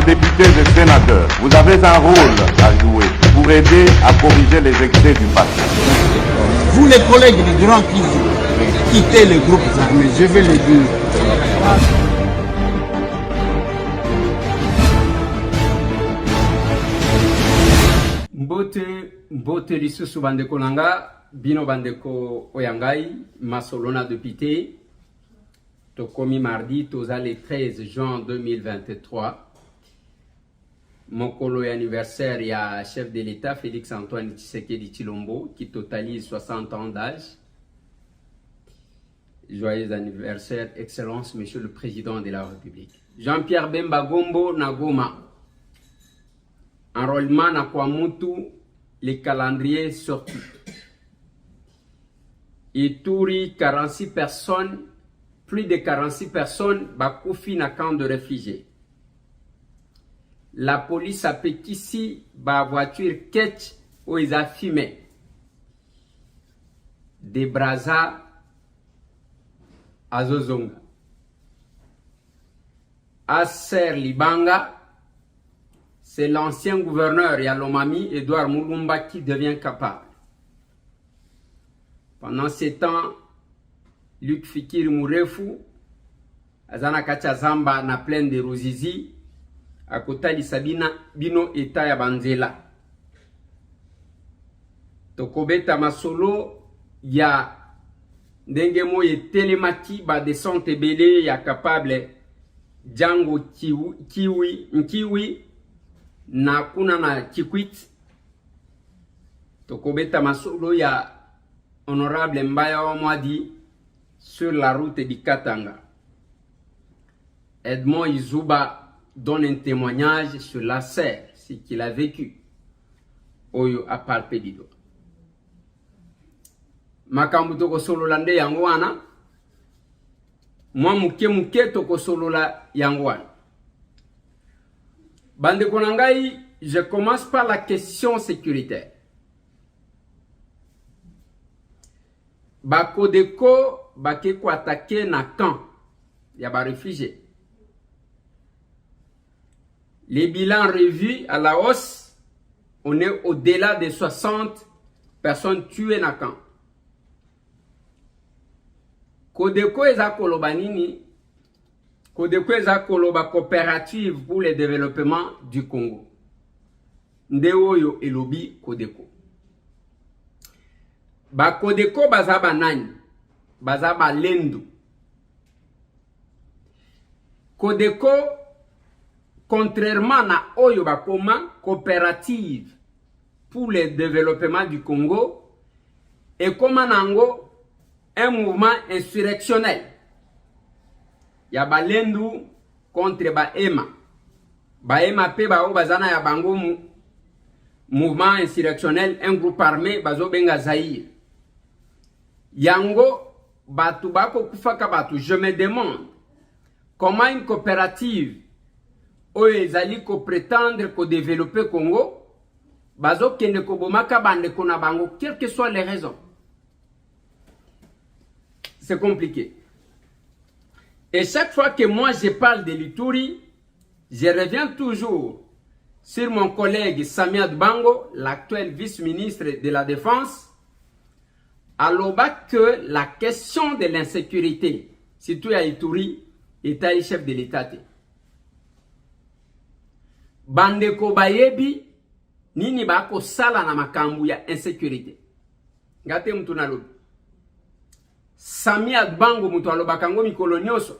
députés et sénateurs, vous avez un rôle à jouer pour aider à corriger les excès du passé. Vous les collègues du Grand Kivu, quittez les groupes armés, je vais le dire. Mbote lisusu bandeko nanga, bino bandeko oyangai, masolona député. Tokomi mardi, toza le 13 juin 2023. Mokolo anniversaire, il y a chef de l'État Félix Antoine Tshisekedi Tshilombo qui totalise 60 ans d'âge. Joyeux anniversaire, Excellence, Monsieur le Président de la République. Jean-Pierre Bemba Gombo Nagoma. Enrôlement na Kwamutu, les calendriers sortis. Ituri, 46 personnes, plus de 46 personnes, bakoufi na camp de réfugiés. La police a pétissé ba voiture ketch où ils a fumé. Des brasas à Zozongo. Asser Libanga, c'est l'ancien gouverneur Yalomami, Edouard Mulumba, qui devient capable. Pendant ce temps, Luc Fikir Mourefu, Azana Kachazamba na plaine de Ruzizi, à côté de Sabina, Bino Eta ya Banzela. Tokobeta Masolo, ya Ndengemo et Telemati, ba descente belé, ya capable Django Nkiwi, na kuna na Kikwit. Tokobeta Masolo, ya honorable Mbaya Wamwadi, sur la route du Katanga. Edmond Izuba donne un témoignage sur la serre, ce qu'il a vécu. Oyo a palpé du doigt. Makambu toko solo lande yangwana. Moi muke toko solo la yangwana. Bande konangai, je commence par la question sécuritaire. Bakodeko bakeko attaqué na camp. Ya ba réfugiés. Les bilans revus à la hausse, on est au-delà de 60 personnes tuées na camp. Kodeko eza koloba nini? Kodeko eza koloba coopérative pour le développement du Congo. Ndeoyo elobi Kodeko. Ba Kodeko bazaba nani? Bazaba lendu. Kodeko, contrairement à Oyo Bakoma, coopérative pour le développement du Congo, et comme Nango, un mouvement insurrectionnel. Yaba lendu contre Baema. Baema pe bao bazana ya bango mouvement insurrectionnel, un groupe armé, bazo benga Zaïre. Yango, batu bako kufaka batu, je me demande, comment une coopérative Oezali ko prétendre ko développer Congo, bazo kende ko bomaka bande kona bango, quelles que soient les raisons. C'est compliqué. Et chaque fois que moi je parle de l'Ituri, je reviens toujours sur mon collègue Samia Dbango, l'actuel vice-ministre de la Défense, aloba que la question de l'insécurité, surtout à Ituri, est le chef de l'État. Bandeko bayebi, nini bako sala na makambu ya insécurité. Ngate mtu nalobi. Samia Dbango mtu alobakango mikolo nyoso.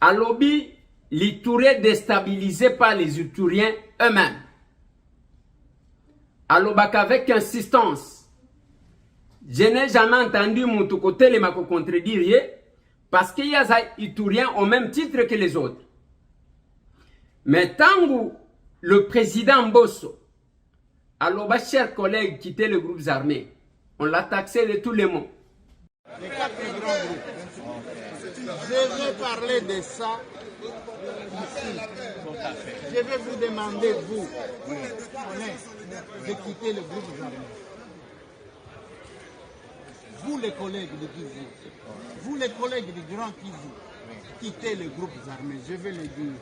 Alobi, l'Ituri est déstabilisé par les Ituriens eux-mêmes. Alobaka avec insistance. Je n'ai jamais entendu mon côté les mako contredire parce qu'il y a des Ituriens au même titre que les autres. Mais tant le président Mbosso, aloba chers collègues, quitté les groupes armés, on l'a taxé de tous les mots. Les quatre grands groupes. Je vais parler de ça ici. Je vais vous demander, vous, de quitter le groupe armé. Vous les collègues de Kivu, vous les collègues du Grand Kivu, quitter les groupes armés, je vais le dire.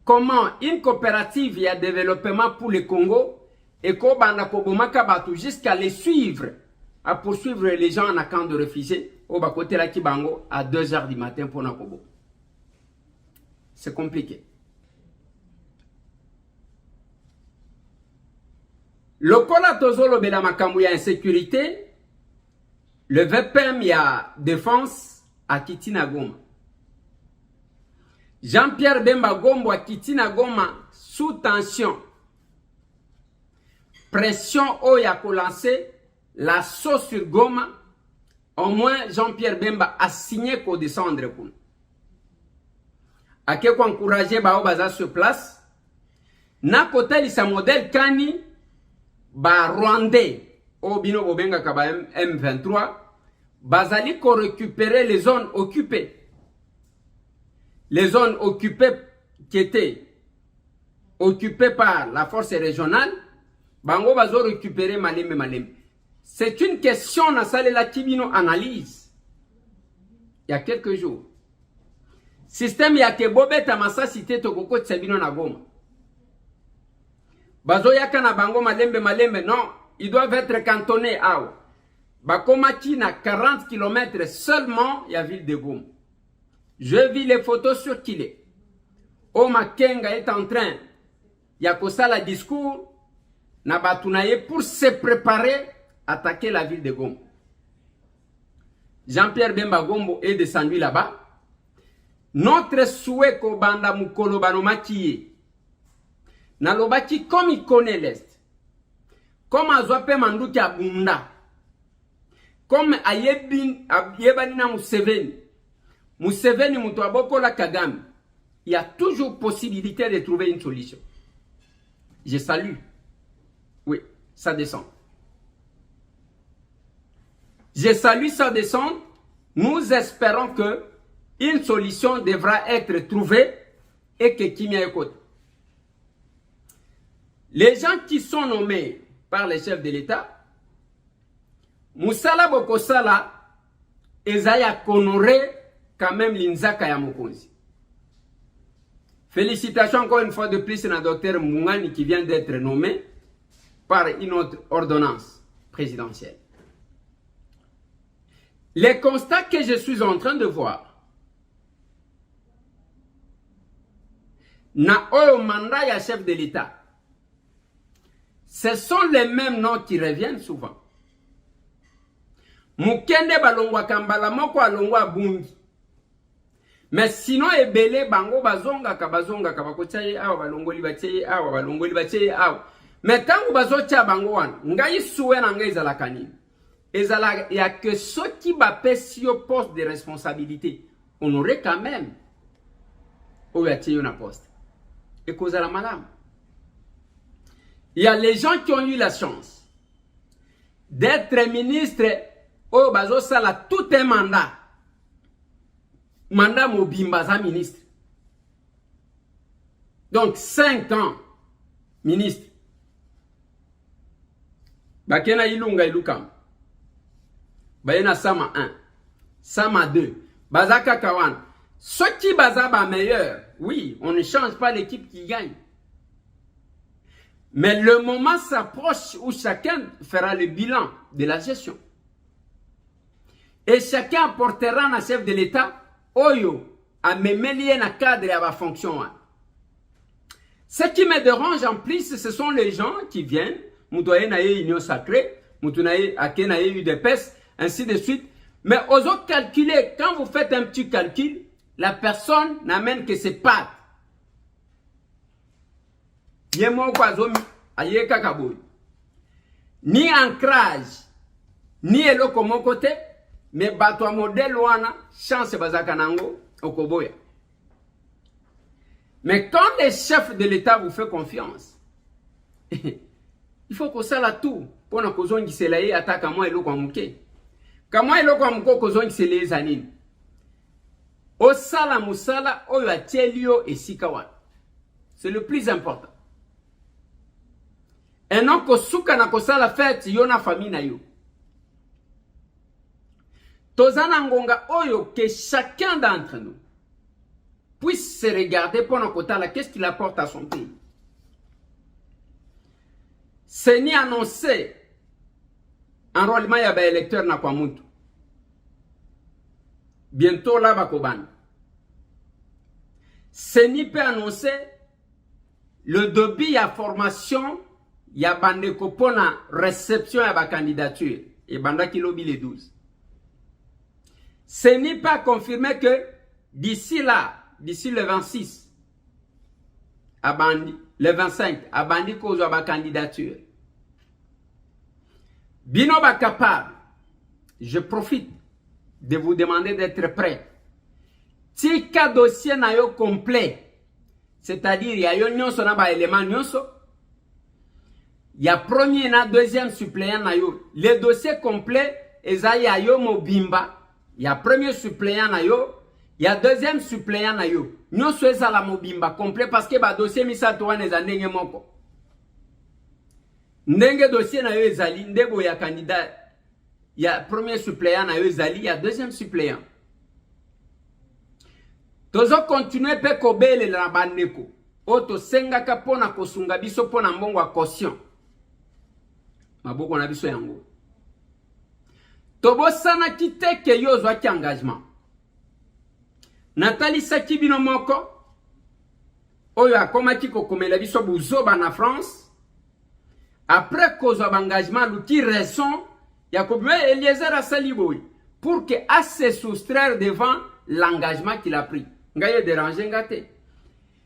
Comment une coopérative et un développement pour le Congo et jusqu'à les suivre, à poursuivre les gens en camp de réfugiés au côté la Kibango à 2h du matin pour Nakobo. C'est compliqué. Le Kola Tozolo Bela Makambu y a insécurité, le VPM y a défense à Kitina Goma. Jean-Pierre Bemba Gombo à Kitina Goma sous tension. Pression Oya ko lancé l'assaut sur Goma. Au moins Jean-Pierre Bemba a signé qu'on descendre. A qui encouragé Bao Baza sur place. Na côté sa modèle Kani ba Rwandais au bino Bobenga Kaba M23 bazali ko récupérer les zones occupées. Les zones occupées qui étaient occupées par la force régionale, bango bazo récupérer Malem. C'est une question na salle la Kibino analyse. Il y a quelques jours. Système ya ke bobeta masa cité tokoko tsebino na Goma. Bazo yaka na bango Malembe, non, ils doivent être cantonnés à Bakomaki na 40 km seulement, il y a ville de Goma. Je vis les photos sur Kile. Oma Kenga est en train, il y a ça la discours, na batunaye pour se préparer à attaquer la ville de Goma. Jean-Pierre Bemba Gombo est descendu là-bas. Notre souhait ko banda mukolo banomaki Nalobaki comme il connaît l'Est. Comme Azwape Manduki Abunda. Comme Ayebanina Museveni. Museveni Mutuaboko la Kagame. Il y a toujours possibilité de trouver une solution. Je salue. Oui, ça descend. Je salue ça descend. Nous espérons que une solution devra être trouvée et que Kimia écoute. Les gens qui sont nommés par les chefs de l'État, Moussala Bokosala, Ezaya Konoré, quand même l'Inzaka Yamokonzi. Félicitations encore une fois de plus à Dr Mungani qui vient d'être nommé par une autre ordonnance présidentielle. Les constats que je suis en train de voir, na oyo mandat ya chef de l'État, ce sont les mêmes noms qui reviennent souvent. Mukende balongwa kambala moko alongwa bungi. Mais sinon ebele bango bazonga kabakochaye awa balongoli bachaye awa balongoli bachaye awa. Mais tangu bazocha bango wana ngai suwe na ngai ezala kanini. Ezala ya que ceux qui bapesi au poste de responsabilité, on aurait quand même oyache na poste. Et cause à la madame. Il y a les gens qui ont eu la chance d'être ministre au bazo sala tout un mandat. Mandat Mobimbaza ministre. Donc 5 ans ministre. Bakena ilunga ilukam. Bayena Sama 1. Sama 2. Bazaka Kawan. Ceux qui bazaba meilleur, oui, on ne change pas l'équipe qui gagne. Mais le moment s'approche où chacun fera le bilan de la gestion. Et chacun apportera un chef de l'État, Oyo, à me mêler na cadre et à ma fonction. Ce qui me dérange en plus, ce sont les gens qui viennent, Moutoye naye union sacrée, Moutoye ake naye UDPS, ainsi de suite. Mais aux autres calculer, quand vous faites un petit calcul, la personne n'amène que ses pattes. Ni ancrage, ni eloko mon côté, mais bato modèle wana, chance bazakanango, okoboya. Mais quand les chefs de l'État vous font confiance, il faut que ça la tout, pour ne pas que se laye attaque à moi eloko amuke. Kama eloko amuko kozongi se laye zanine. Osala musala oyo atielio et sikawan. C'est le plus important. Et non ko suka na kosala fête yona famille na yo. Tozana ngonga oyo que chacun d'entre nous puisse se regarder pendant kotala qu'est-ce qu'il apporte à son pays. C'est ni annoncé enrôlement ya ba électeur na kwa mutu. Bientôt là bakoban. C'est ni peut annoncer le début ya formation ya bande kopona réception ya ba candidature et banda ki lobi le 12. Ce n'est pas confirmé que d'ici là, d'ici le 26, le 25, à bandi cause à ma candidature. Bino ba capable, je profite de vous demander d'être prêt. Tika dossier na yo complet, c'est-à-dire ya yo nyonso na ba élément nyonso, ya premier na deuxième suppléant na yo. Le dossier complet eza ya yo mobimba. Il y a premier suppléant na yo, il y a deuxième suppléant na yo. Nous sommes à la mobimba complet parce que ba dossier misa to wana ndenge moko. Ndenge dossier na yo ezali ndego ya candidat. Il y a premier suppléant na yo ezali, il y a deuxième suppléant. Tozo continuer pe kobele na bandeko. Oto senga ka pona kosunga biso pona mbongo a caution. Maboko na biso yango. Tobo sana kite ke yo zwaki engagement. Nathalie Sakibino moko oyo akomaki kokomela biso buzoba na France. Après kozwa engagement luki raison ya kobwe Eliezer Asaliboy pour que à se soustraire devant l'engagement qu'il a pris. Ngai déranger ngate.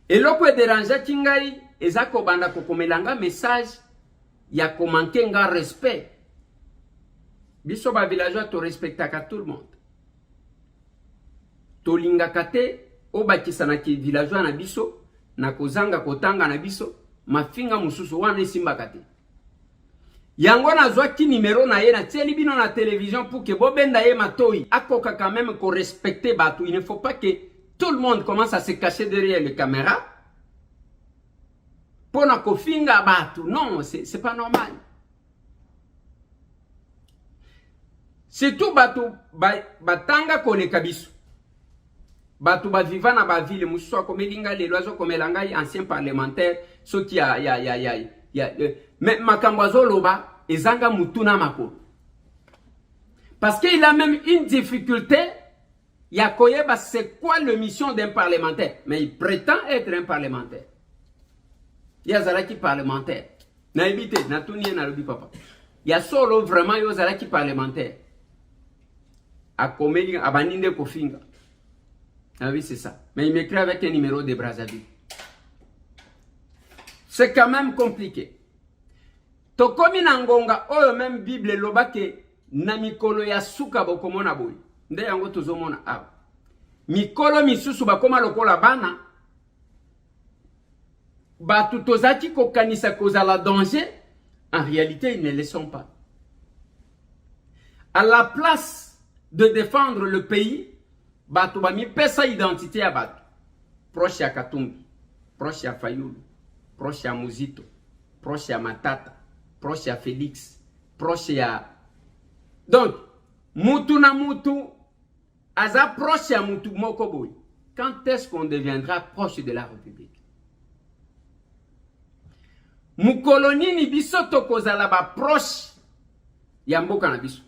Et loko déranger kingai ezako banda kokomelanga message ya komanke nga respect. Biso ba villageois to respectaka tout le monde. To lingakate obakisana ki villageois na biso na kozanga kotanga na biso mafinga mususu wana esimbakate. Yango na zwaki numéro na ye na tieli bino na télévision pour que bobenda ye matoi akoka quand même ko respecter batu. Il ne faut pas que tout le monde commence à se cacher derrière les caméras pour na kofinga batu. Non, c'est pas normal. Surtout batu batanga koleka biso. Batu ba vivant na ba ville mususu akomelinga le loazo komelanga ancien parlementaire so qui mais makambazo loba ezanga mutuna mako. Parce qu'il a même une difficulté ya koyeba c'est quoi la mission d'un parlementaire, mais il prétend être un parlementaire. Ya zalaki parlementaire. Na ebite na tunie na lobi papa. Ya solo vraiment yo zalaki parlementaire. A Komeli, à Baninde Kofinga. Ah oui, c'est ça. Mais il m'écrit avec un numéro de Brazzaville. C'est quand même compliqué. Tokomi nangonga, oyo même Bible lobake, na mikolo ya suka bokomona boy. Nde yango tozomona awa. Mikolo misusu bakoma lokola bana. Batu tozaki kokanisa kozala danger. En réalité, ils ne le sont pas. À la place de défendre le pays, batu ba mi pesa identité ya batu. Proche ya Katumbi, proche ya Fayulu, proche ya Muzito, proche ya Matata, proche ya Félix, proche ya... Donc, mutu na mutu, aza proche ya mutu moko boy. Quand est-ce qu'on deviendra proche de la République? Mukoloni ni biso tokozala ba proche ya mboka na biso.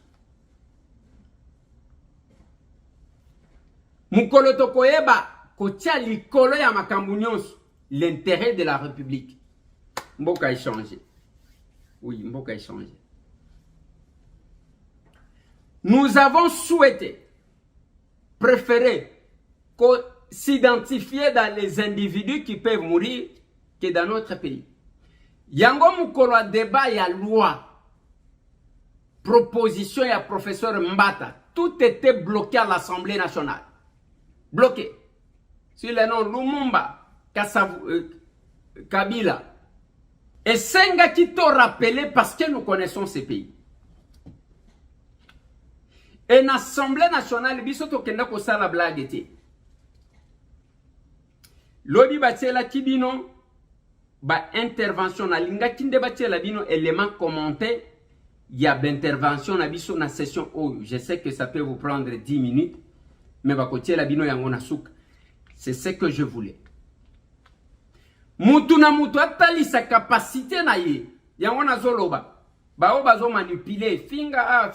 Mukolo tokoyeba kotia likolo ya makambu nyonso l'intérêt de la République. Mboka a changé. Oui, Mboka a changé. Nous avons souhaité, préféré s'identifier dans les individus qui peuvent mourir que dans notre pays. Yango mukolo a débat ya loi. Proposition ya professeur Mbata. Tout était bloqué à l'Assemblée nationale. Bloqué. Sur le nom Lumumba, Kabila. Et Senga qui t'a rappelé parce que nous connaissons ces pays. Et l'Assemblée nationale, bisoto kenda ko sala blague te. Lodi batela kibino ba intervention na linga kinde batela bino élément commenté il y a d'intervention na biso na session oyo. Je sais que ça peut vous prendre 10 minutes, mais bakotie la bino yango na souk. C'est ce que je voulais. Mutu na mutu atali sa capacité na ye. Yango na zoloba. Bao bazo manipuler. Finga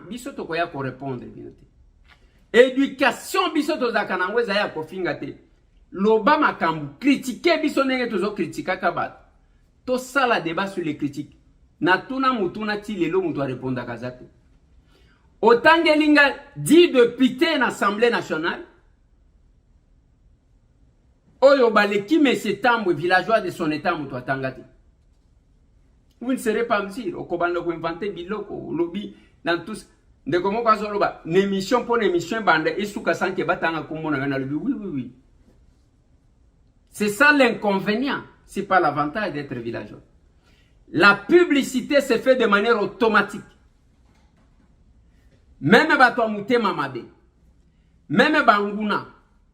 biso toko ya ko répondre binote. Éducation biso to zakanangwe za ya ko finga te. Loba makambu. Critiquer biso nenge tozo critika kabat. To sala débat sur les critiques. Na tuna mutu na ti lelo mutu a répondre kazate. Otangelinga 10 députés na Assemblée nationale. Oyo baleki Monsieur Tambwe, villageois de son état mutu atangate. Vous ne serez pas me dire, okobanda ko inventer biloko, lobby dans tous. De comment quoi soloba, émission pour émission bande et souka sanke batanga komona na lobby. Oui. C'est ça l'inconvénient, c'est pas l'avantage d'être villageois. La publicité se fait de manière automatique. Même bato mutema mabe. Même banguna.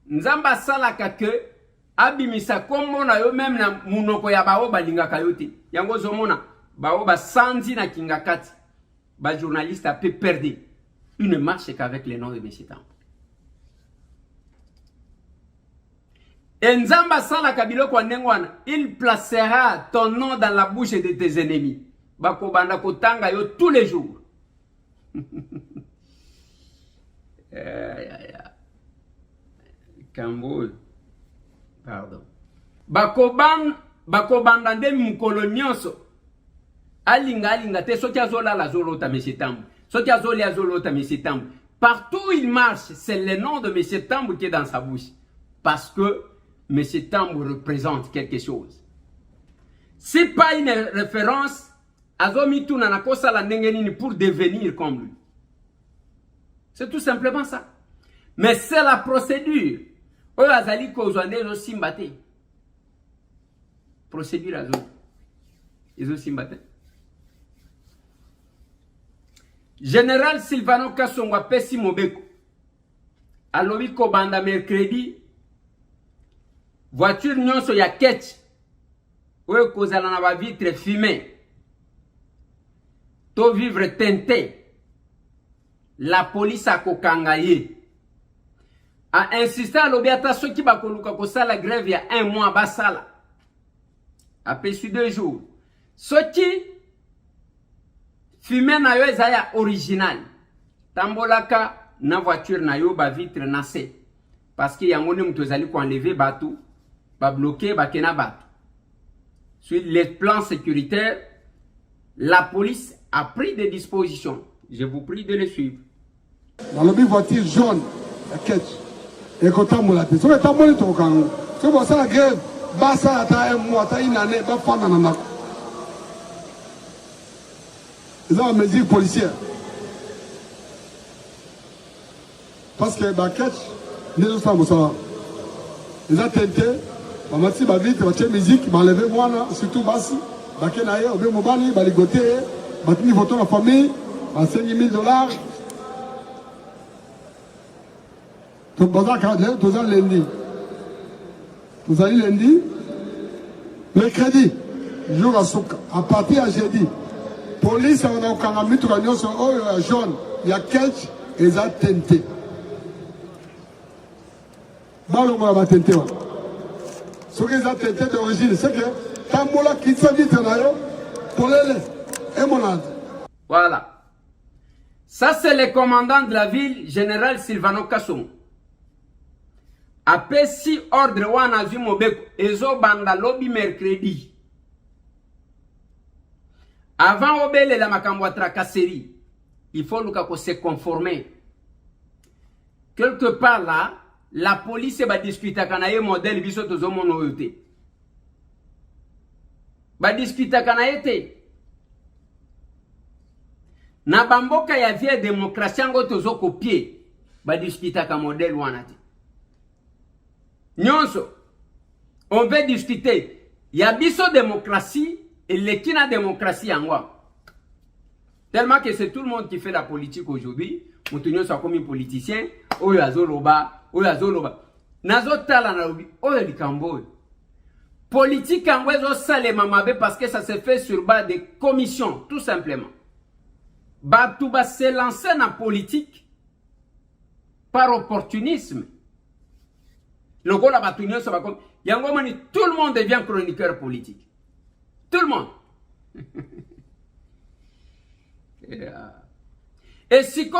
Nzamba salaka ke abimisa komona yo même na munoko ya bao balinga kayote. Yango zomona bao ba sanzi na kingakati. Ba journaliste a peu perdu. Il ne marche qu'avec le nom de M. Tambwe. Et Nzamba salaka biloko ndengwana, il placera ton nom dans la bouche de tes ennemis. Bako banda kotanga yo tous les jours. Kamboul. Pardon. Bakobanda nde mukolo nyonso. Alinga te soki azola la zolota M. Tambwe. Soki azoli azolota M. Tambwe. Partout où il marche, c'est le nom de M. Tambwe qui est dans sa bouche. Parce que M. Tambwe représente quelque chose. C'est pas une référence azomitu na nakosa la ndengenini pour devenir comme lui. C'est tout simplement ça. Mais c'est la procédure. Oyo azali kozwande zo simbate. Procédure azo. Ezo simbate. Général Silvano Kasongo pesi mobeko. Alobi ko banda mercredi. Voiture nyonso ya ketch. Oyo kozala na ba vitre fumée. To vivre teinté. La police a kokangaye. A insisté à l'obiata ceux qui bakoluka ko sala grève il y a 1 mois basala. Après 2 jours. Ceux qui fument na yo ezaya original. Tambolaka na voiture na yo ba vitre nase. Parce que yango ne mutu ezali ko enlever batou, ba bloquer ba kena batou. Sur les plans sécuritaires, la police a pris des dispositions. Je vous prie de les suivre. Dans le voiture jaune, la ketch. Et quand on l'a dit, si on est en bonne temps, si on va la grève, ça a un mois, ça a une année, ça a une année. Ils ont une mesure policière. Parce que la ketch, nous sommes ça. Ils ont tenté, on m'a dit, vite, on va musique, on va enlever moi, surtout Bassi, on va aller au Bémobani, on va aller goûter, on va tenir votre famille, on va $5 000. Donc, vous allez lundi. Vous allez lundi. Mercredi, jour à Souka. À partir de jeudi, police, on a au Kanami, tout le monde, jaune. Il y a quelques, ils ont tenté. Ballon, on va tenter. Ce qu'ils ont tenté d'origine, c'est que, Tambola qui s'est dit, pour les et mon âge. Voilà. Ça, c'est le commandant de la ville, général Silvano Kasongo. Après si ordre wana zumobeko ezo banda lobby mercredi. Avant obele la makambo tracasserie, il faut se conformer. Quelque part là, la police va discuter kanaye modèle biso tozo mono yote. Ba discuter kanaye te. Na bamboka ya vieille démocratie ngo tozo copier, ba discuter ka modèle wana te. Nyonso, on veut discuter. Il y a biso démocratie et l'équina démocratie en quoi. Tellement que c'est tout le monde qui fait la politique aujourd'hui. Moutounyo soit comme un politicien. Oyo azoloba, oyo azoloba. Nazo tala na lobi, oyo likambo. Politique en wezo sale mamabe parce que ça se fait sur base de commissions, tout simplement. Batouba s'est lancé dans la politique par opportunisme. Le gars la tout le monde devient chroniqueur politique. Tout le monde. Et si on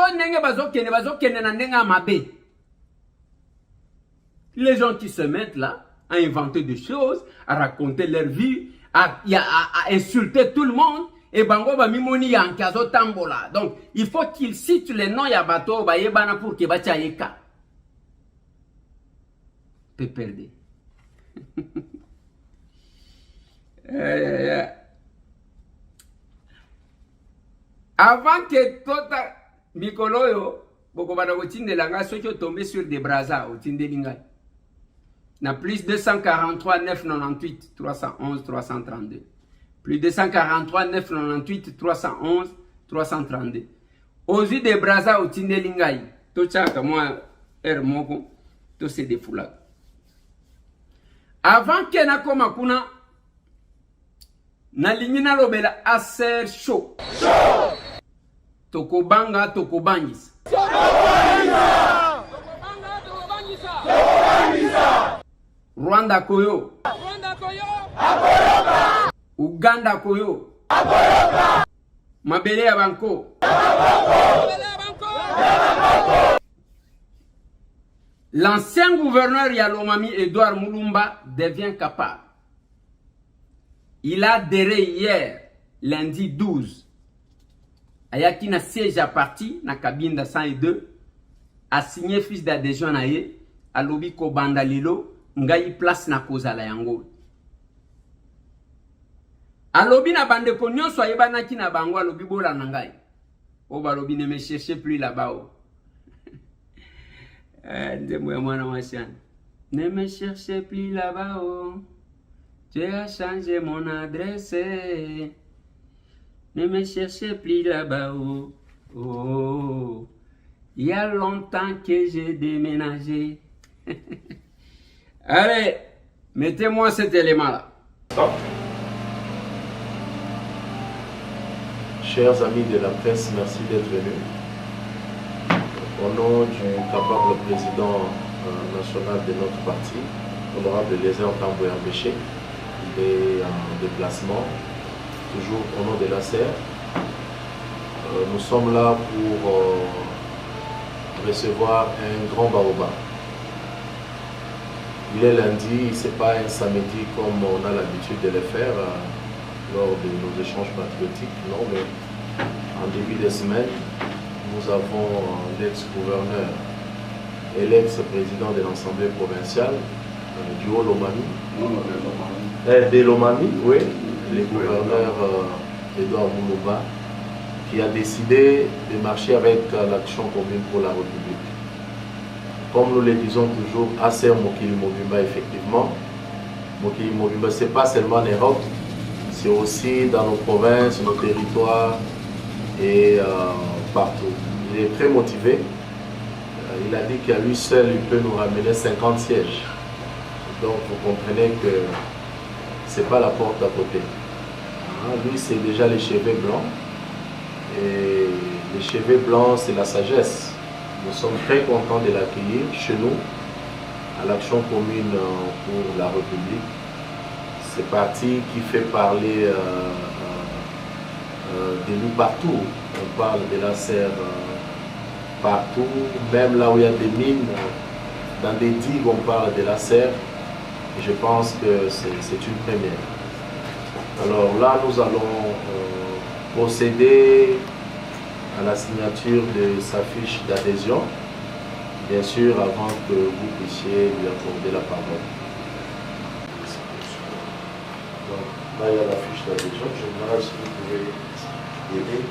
les gens qui se mettent là à inventer des choses, à raconter leur vie, à insulter tout le monde, et bango ba mimoni yankazo tambola. Donc il faut qu'ils citent les noms ya bato ba yebana pour que bacha yeka. Peut perdre. Avant que tota mikoloyo boko bana kotinde langa soki tomber sur des brazas otinde lingai. Na plus 243 998 311 332. Plus 243 998 311 332. Ozi de brazas otinde lingai. To chaka moi moko to se defula. Avant que na koma kuna na lingina lobela aser show. Tokobanga tokobangisa. Rwanda koyo. Uganda koyo. Mabele ya banko. L'ancien gouverneur Yalomami Edouard Moulumba devient capable. Il a adhéré hier, lundi 12. Ayaki na siège à parti, na Kabinda 102, a signé fils d'adhésion na ye, a lobi ko banda lilo, ngai place na kozala yango. A lobi na bande ko nyonso ayebana ki na bango a lobi bola na ngai. O ba lobi ne me cherchez plus là-bas. Ne me cherchez plus là-bas. Tu as changé mon adresse. Ne me cherchez plus là-bas. Oh, il y a longtemps que j'ai déménagé. Allez, mettez-moi cet élément-là. Chers amis de la presse, merci d'être venus. Au nom du capable président national de notre parti, honorable Lézard Tamboya-Béché, il est en déplacement, toujours au nom de la SER. Nous sommes là pour recevoir un grand baobab. Il est lundi, ce n'est pas un samedi comme on a l'habitude de le faire lors de nos échanges patriotiques, non, mais en début de semaine, nous avons l'ex-gouverneur et l'ex-président de l'Assemblée provinciale du Haut-Lomami, de Lomami, oui, le gouverneur Edouard Moulumba, qui a décidé de marcher avec l'Action commune pour la République. Comme nous le disons toujours, ACR Mokili Mobimba, effectivement, Mokili Mobimba, ce n'est pas seulement en Europe, c'est aussi dans nos provinces, nos territoires et partout. Il est très motivé. Il a dit qu'à lui seul, il peut nous ramener 50 sièges. Donc vous comprenez que ce n'est pas la porte à côté. Lui, c'est déjà les cheveux blancs. Et les cheveux blancs, c'est la sagesse. Nous sommes très contents de l'accueillir chez nous, à l'Action commune pour la République. C'est parti qui fait parler de nous partout. On parle de la serre partout, même là où il y a des mines, dans des digues, on parle de la serre. Et je pense que c'est une première. Alors là, nous allons procéder à la signature de sa fiche d'adhésion, bien sûr avant que vous puissiez lui accorder la parole. Donc, là, il y a la fiche d'adhésion. Général, si vous pouvez aider.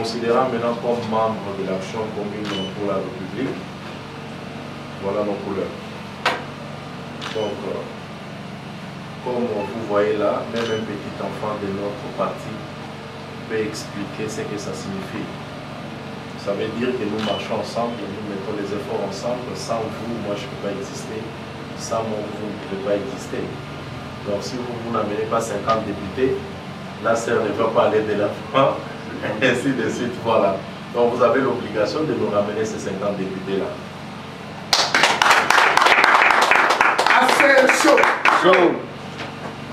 considérant maintenant comme membre de l'action commune pour la République, voilà nos couleurs. Donc, comme vous voyez là, même un petit enfant de notre parti peut expliquer ce que ça signifie. Ça veut dire que nous marchons ensemble, nous mettons les efforts ensemble. Sans vous, moi je ne peux pas exister. Sans moi, vous ne pouvez pas exister. Donc si vous n'amenez pas 50 députés, la sœur ne va pas aller de l'avant, et ainsi de suite. Voilà. Donc vous avez l'obligation de nous ramener ces 50 députés-là. Assez chaud.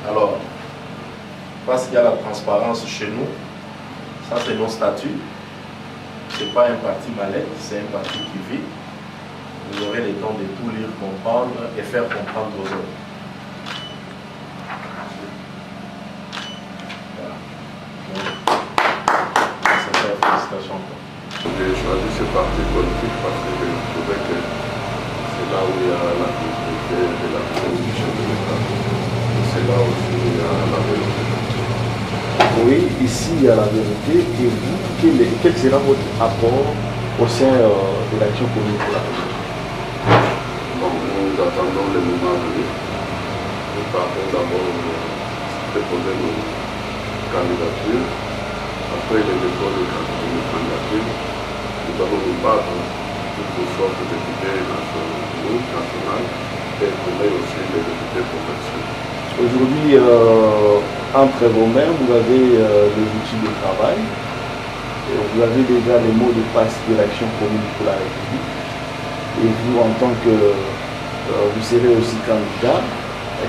Alors, parce qu'il y a la transparence chez nous, ça c'est nos statuts. Ce n'est pas un parti mallette, c'est un parti qui vit. Vous aurez le temps de tout lire, comprendre et faire comprendre aux autres. Voilà. C'est ça, félicitations. J'ai choisi ce parti politique parce que je trouvais que c'est là où il y a la continuité de la constitution de l'État. Et c'est là aussi où il y a la vérité. Oui, ici il y a la vérité. Et vous, quel sera votre apport au sein de l'action commune pour la République? Bon, nous attendons le moment venu. Nous partons d'abord déposer nos candidatures. Après le dépôt de nos candidatures, nous allons nous battre pour que sorte de députés nationaux et qu'on ait aussi des députés professionnels. Aujourd'hui, entre vos mains, vous avez des outils de travail. Et vous avez déjà les mots de passe de l'action commune pour la République. Et vous, en tant que vous serez aussi candidat,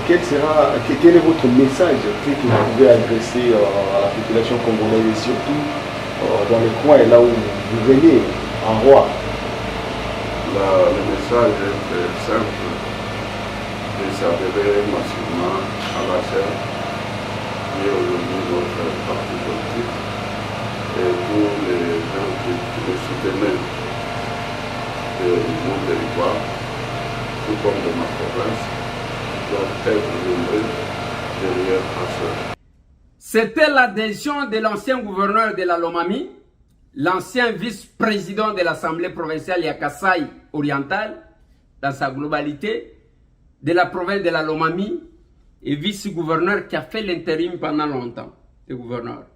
quel est votre message que vous pouvez adresser à la population congolaise et surtout dans les coins là où vous venez en roi? Le message est simple, de s'adhérer massivement à la chaîne qui est aujourd'hui notre parti politique et tous les gens qui le soutenaient de mon territoire, tout comme de ma province, doivent être nombreux derrière Asseur. C'était l'adhésion de l'ancien gouverneur de la Lomami, l'ancien vice-président de l'Assemblée provinciale Yakassai orientale, dans sa globalité, de la province de la Lomami, et vice-gouverneur qui a fait l'intérim pendant longtemps, le gouverneur.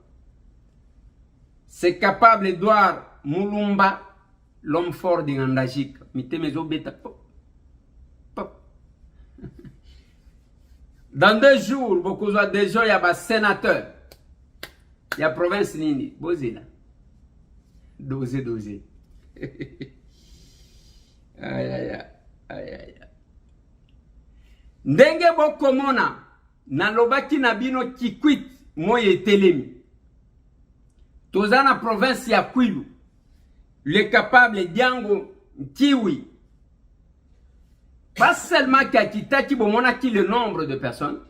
C'est capable Edouard Moulumba, l'homme fort d'Ingandajik. Dans 2 jours, beaucoup de gens, il y a un sénateur. Il y a province Nini. Bosé là. Dosé. Aïe. Ndenge bokomona na lobaki na bino kikwit moye telemi. Tozana province ya Kwilu. Le capable Diango Kiwi. Pas seulement Kakitaki bomona ki le nombre de personnes.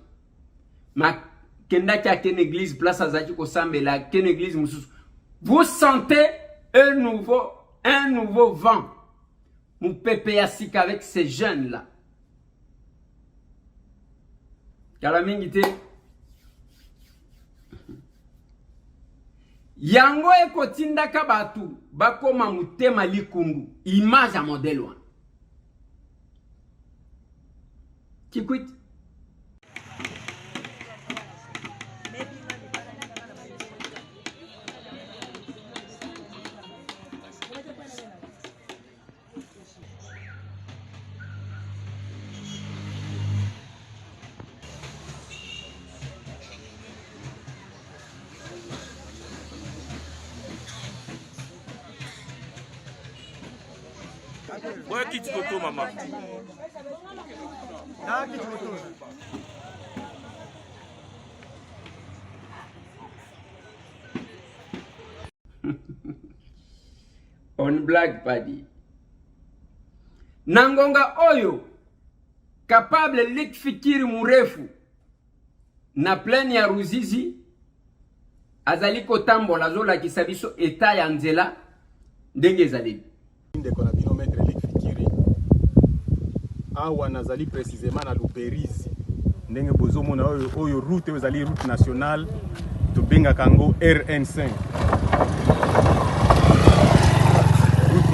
Ma kenda ki a ken église place azaki ko sambela ken église mususu. Vous sentez un nouveau vent. Mon pépé asik avec ces jeunes là. Kalamingite. Yango ekotinda kabatu bakoma mutema likungu image à modèle wana. Kikwit. Ouais, qui tu photo, maman? Ah, qui tu photo? On blague pas dit. Nangonga oyo capable likfikiri murefu na plaine ya Ruzizi azali kotambola zola kisabiso eta ya nzela ndenge zali. Ndeko na binometre likfikiri awa nazali précisément na Luberizi ndenge bozomona oyo route ezali route nationale to benga kango RN5.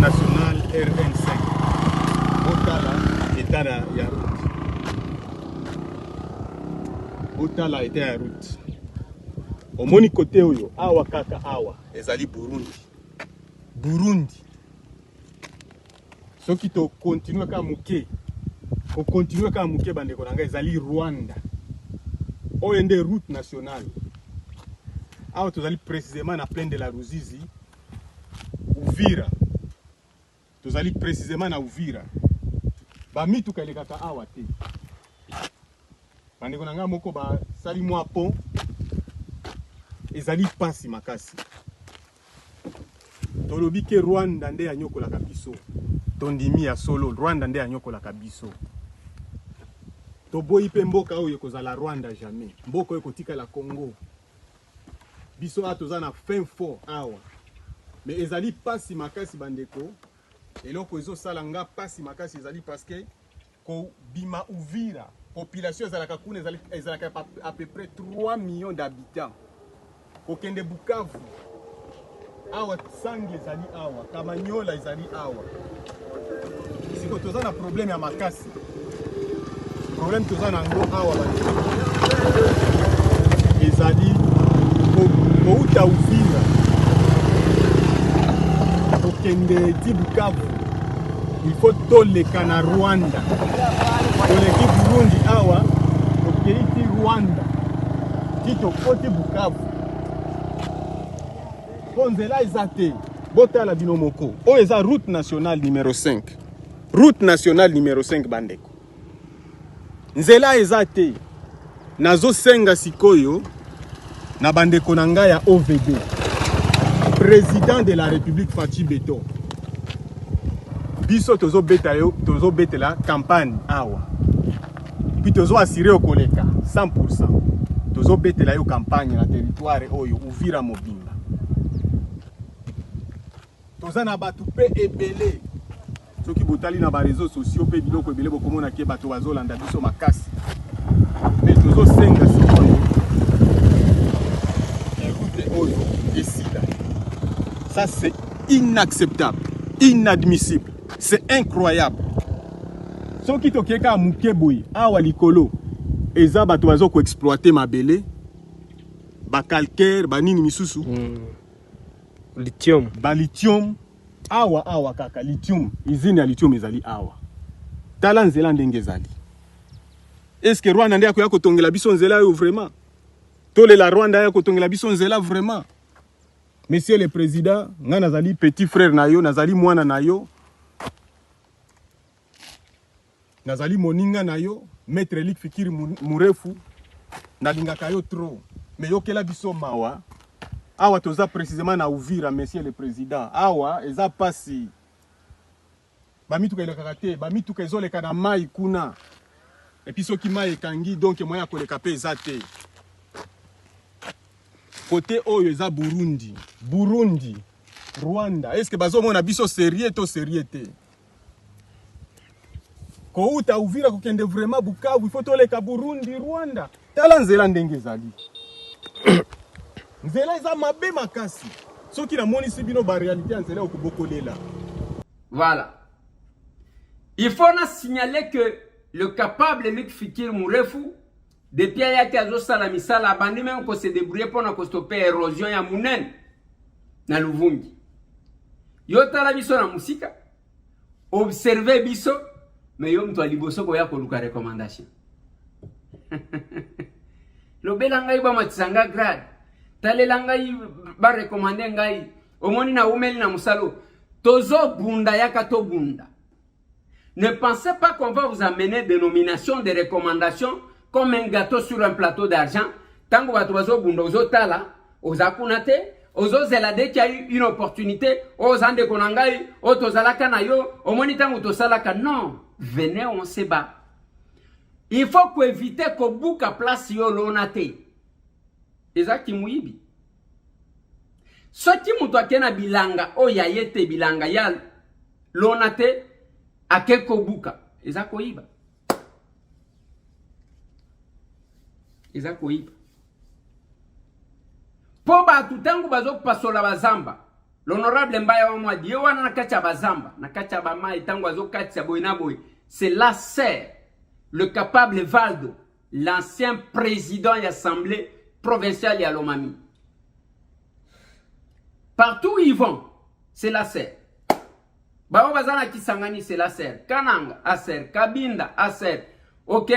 nationale RN5. Otala état ya route. Otala état ya route. Omoni côté oyo awa kaka awa ezali Burundi. Burundi. Soki to continue ka muke. Ko continue ka muke bandeko nanga ezali Rwanda. Oyo nde route nationale. Awa tozali précisément na plaine de la Ruzizi. Uvira. Tozali précisément na Uvira. Ba mituka elekaka awa te. Bandeko nanga moko ba sali mwa pont. Ezali pasi makasi. Tolobi ke Rwanda nde anyokolaka biso. Tondimi ya solo Rwanda nde anyokolaka biso. Toboyi pe mboka oyo kozala Rwanda jamais. Mboka oyo kotika la Congo. Biso atoza na fin fort awa. Mais ezali pasi makasi bandeko. Eloko ezo sala nga pasi makasi ezali parce que ko bima Uvira. Population ezalaka kuna ezalaka à peu près 3 millions d'habitants. Kokende Bukavu. Awa sangi ezali awa, Kamanyola ezali awa. Siko toza na problème ya makasi. Problème toza na ngo awa bandeko. Ezali kouta Uvira. Kokende di Bukavu. Il faut toleka na Rwanda. Toleki Burundi awa, tokeiti Rwanda. Tito koti Bukavu. Ponzela ezate, botala binomoko. O eza route nationale numéro 5. Route nationale numéro 5 bandeko. Nzela ezate. Nazo senga sikoyo na bandeko nanga ya OVD. Président de la République Fachi Beto. Biso tozo betela campagne awa. Puis tozo assurer okoleka 100%. Tozo betela yo campagne na territoire oyo Uvira Mobimba. Toza na batu pe ebele. Soki botali na ba réseaux sociaux pe biloko ebele bokomona ke bato bazolanda biso makasi. Mais tozo senga sikoyo. Écoute oyo esila. Ça c'est inacceptable, inadmissible. C'est incroyable. Soki tokeka muke boy awa likolo eza bato bazo ko exploiter mabele ba calcaire ba nini misusu lithium ba lithium awa kaka lithium usine ya lithium ezali awa tala nzela ndenge ezali. Est-ce que Rwanda ndeko yako tongela biso nzela yo vraiment tole la Rwanda yako tongela biso nzela vraiment? Monsieur le président nga nazali petit frère na yo nazali mwana na yo nazali moninga na yo maître Lik Fikiri murefu nalingaka yo trop mais yokela biso mawa awa toza précisément na Uvira monsieur le président awa eza pasi bamituka eleka te bamituka ezoleka na mai kuna et puis soki mai ekangi donc moya koleka pe eza te côté oyo eza Burundi Rwanda est-ce que bazomona biso sérieux to sérieux te? Kouta Uvira kokende vraiment Bukavu il faut toleka Burundi Rwanda tala nzela ndenge ezali. Nzela eza mabe makasi soki na moni si bino ba réalité ya nzela okubokolela. Voilà. Il faut na signaler que le capable Lik Fikiri murefu depuis ayaki azosala misala abandi même ko se débrouiller pour na stopper érosion ya munene na Luvungi. Yo tala biso na musika observer biso mais yo mtu aliboso ko ya koluka recommandation. Lobela ngai ba matisanga grade. Talela ngai ba recommander ngai omoni na umeli na musalo tozo bunda yaka to bunda. Ne pensez pas qu'on va vous amener des nominations, des recommandations comme un gâteau sur un plateau d'argent. Tango bato bazo bunda ozo tala ozakunate ozo zelade qui a eu une opportunité ozande konangai otozalaka na yo omoni tango tosalaka. Non, venez on se bat. Il faut qu'on évite qu'on bouque à place yo lonate. Ezaki muibi. Soki mutu akena bilanga oya yete bilanga ya lonate akeko buka. Ezako iba. Ezako iba. Po ba tutangu bazo pasola bazamba. L'honorable Mbaya Wamwa dit wana na kacha bazamba, na kacha bama itangwa zo kacha boina boy. C'est Lasser, le capable Valdo, l'ancien président de l'Assemblée provinciale à Lomami. Partout où ils vont, c'est Lasser. Bao Bazana Kisangani, c'est Lasser. Kananga, Aser. Kabinda, Aser. Ok.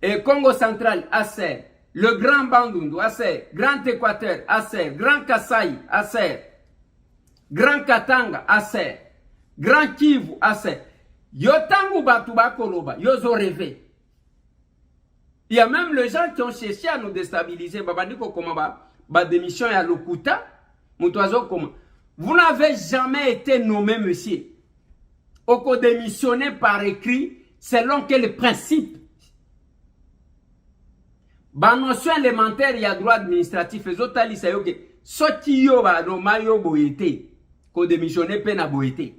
Et Congo central, Aser. Le Grand Bandundu, Aser. Grand Équateur, Aser. Grand Kasaï, Aser. Grand Katanga, Aser. Grand Kivu, Aser. Yotangu Batuba Koloba, Yozo rêvé. Il y a même les gens qui ont cherché à nous déstabiliser. Babandiko Komaba, démission à Lokuta. Moutouazo Koma. Vous n'avez jamais été nommé, monsieur. Au démissionné par écrit, selon quel principe? Ba notion élémentaire, il y a droit administratif. Les autresalisent que soti yo ba no mayo boyete, ko démissionné pena boyete.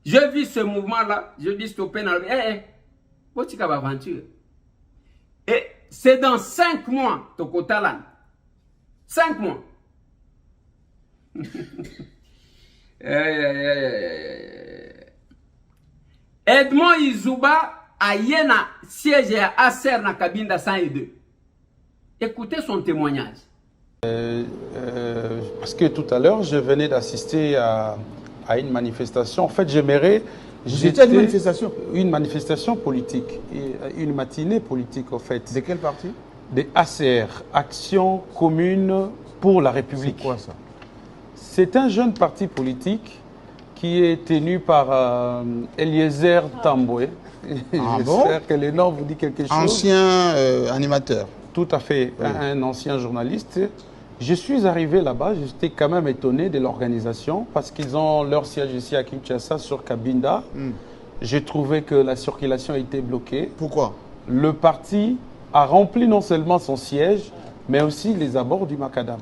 Je vis ce mouvement-là, je dis stopper dans le aventure. Et c'est dans 5 mois, Tokotalan. 5 mois. Edmond Izuba a yena siège à Aser na Kabinda 102. Écoutez son témoignage. Parce que tout à l'heure, je venais d'assister à une manifestation. En fait, j'aimerais... C'était une manifestation? Une manifestation politique. Une matinée politique, en fait. De quel parti? De ACR, Action Commune pour la République. C'est quoi ça? C'est un jeune parti politique qui est tenu par Eliezer Tamboué. Ah J'espère que le nom vous dit quelque chose. Ancien animateur. Tout à fait, oui. Un ancien journaliste. Je suis arrivé là-bas, j'étais quand même étonné de l'organisation parce qu'ils ont leur siège ici à Kinshasa sur Kabinda. J'ai trouvé que la circulation était bloquée. Pourquoi? Le parti a rempli non seulement son siège, mais aussi les abords du Macadam.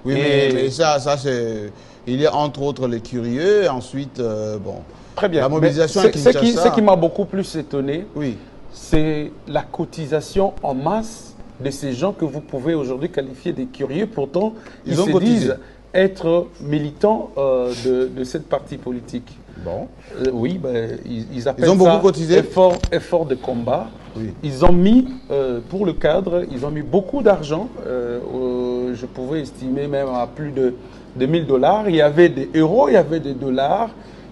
Oui, mais ça c'est... Il y a entre autres les curieux, ensuite, bon... Très bien. La mobilisation à Kinshasa... Ce qui m'a beaucoup plus étonné, oui, c'est la cotisation en masse de ces gens que vous pouvez aujourd'hui qualifier des curieux. Pourtant, ils se disent être militants de cette partie politique. Bon. Oui, ben, ils appellent ont beaucoup cotisé. Effort de combat. Oui. Ils ont mis, pour le cadre, ils ont mis beaucoup d'argent. Je pouvais estimer même à plus de $1000. Il y avait des euros, il y avait des dollars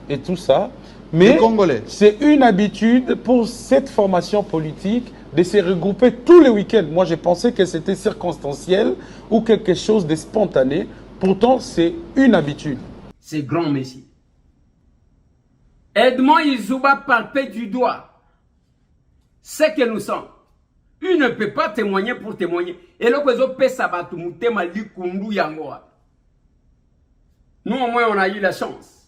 et tout ça. Mais c'est une habitude pour cette formation politique de se regrouper tous les week-ends. Moi, j'ai pensé que c'était circonstanciel ou quelque chose de spontané. Pourtant, c'est une habitude. C'est grand messie. Edmond Izuba palpait du doigt ce que nous sommes. Il ne peut pas témoigner pour témoigner. Et là, nous, au moins, on a eu la chance.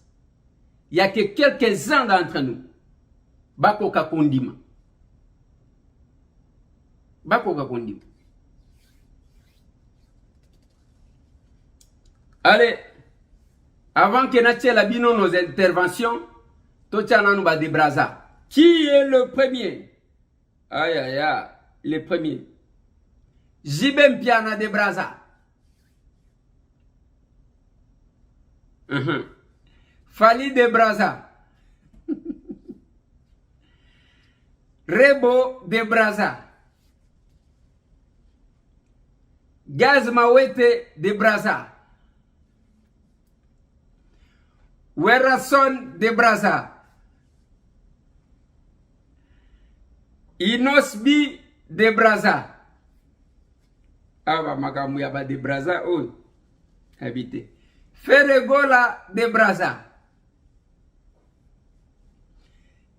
Il n'y a que quelques-uns d'entre nous. Bako Kakondima. Bako Kakondima. Allez, avant que nous abîmions nos interventions, Totiana nous va débraser. Qui est le premier? Aïe, aïe, aïe, le premier. Jibem Piana de Braza. Fali de Braza. Rebo de Braza. Gaz Mawete de Braza. Werason de Braza. Inosbi de Braza. Aba makamuyaba de Braza. Oh, habité. Ferregola de Braza.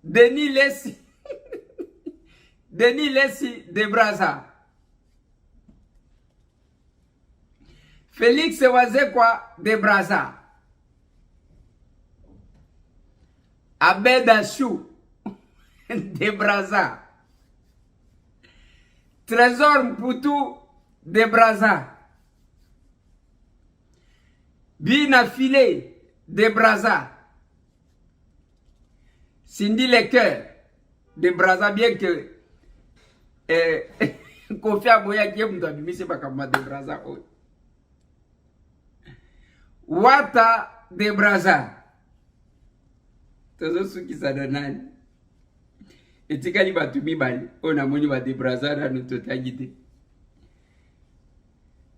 Denis Lessi. Denis Lessi de Braza. Félix Wazekwa de Braza. Abeda Chou de Braza. Trésor Mpoutou de Braza. Bina Filé de Braza. Cindy Lecoeur de Braza, bien que Kofi Aboya qui est de Braza. Wata de Braza. Tozo suki sadanani. Etikali batu mibali. Ona moni ba de Braza na nutotagide.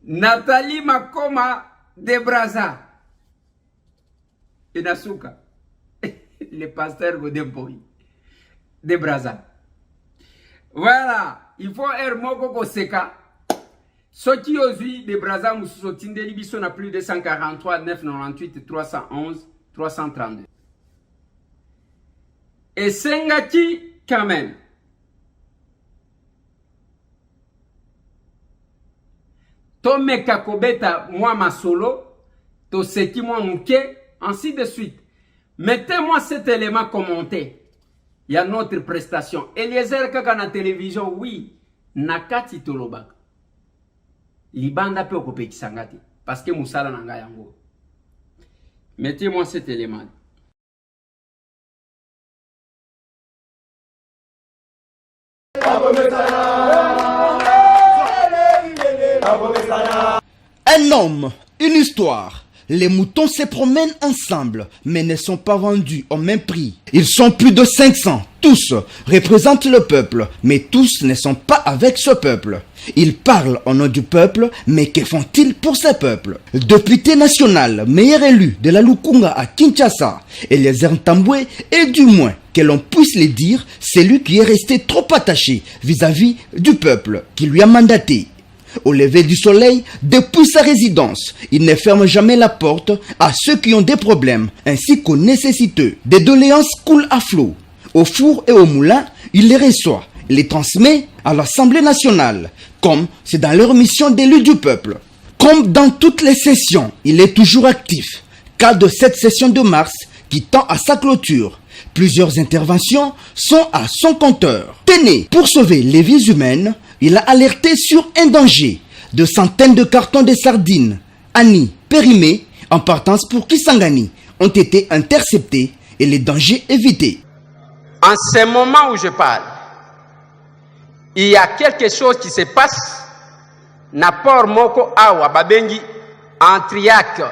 Nathalie Makoma de Braza. Inasuka. Le pasteur Godemboy. De Braza. Voilà. Il faut Hermoko Koseka. Soki Ozui de Braza Moussotinde Libiso na plus de 143 998 311 332. Et Sengaki quand même. Tome Kakobeta moi ma solo. To seki moi mouke. Ainsi de suite. Mettez-moi cet élément commenté. Il y a notre prestation. Eliezer Kaka na télévision, oui. Nakati Tolobak. Libanda pe okope kisangati. Parce que Moussala nanga yango. Mettez-moi cet élément. Un homme, une histoire. Les moutons se promènent ensemble, mais ne sont pas vendus au même prix. Ils sont plus de 500. Tous représentent le peuple, mais tous ne sont pas avec ce peuple. Ils parlent au nom du peuple, mais que font-ils pour ce peuple? Député national, meilleur élu de la Lukunga à Kinshasa, Eliezer Ntambwe est du moins, que l'on puisse le dire, celui qui est resté trop attaché vis-à-vis du peuple qui lui a mandaté. Au lever du soleil, depuis sa résidence, il ne ferme jamais la porte à ceux qui ont des problèmes, ainsi qu'aux nécessiteux. Des doléances coulent à flot. Au four et au moulin, il les reçoit et les transmet à l'Assemblée nationale, comme c'est dans leur mission d'élu du peuple. Comme dans toutes les sessions, il est toujours actif. Cas de cette session de mars qui tend à sa clôture. Plusieurs interventions sont à son compteur. Tenez, pour sauver les vies humaines, il a alerté sur un danger. De centaines de cartons de sardines, Ani, périmés, en partance pour Kisangani, ont été interceptés et les dangers évités. En ce moment où je parle, il y a quelque chose qui se passe. Napor Moko Awa Babengi en Triac.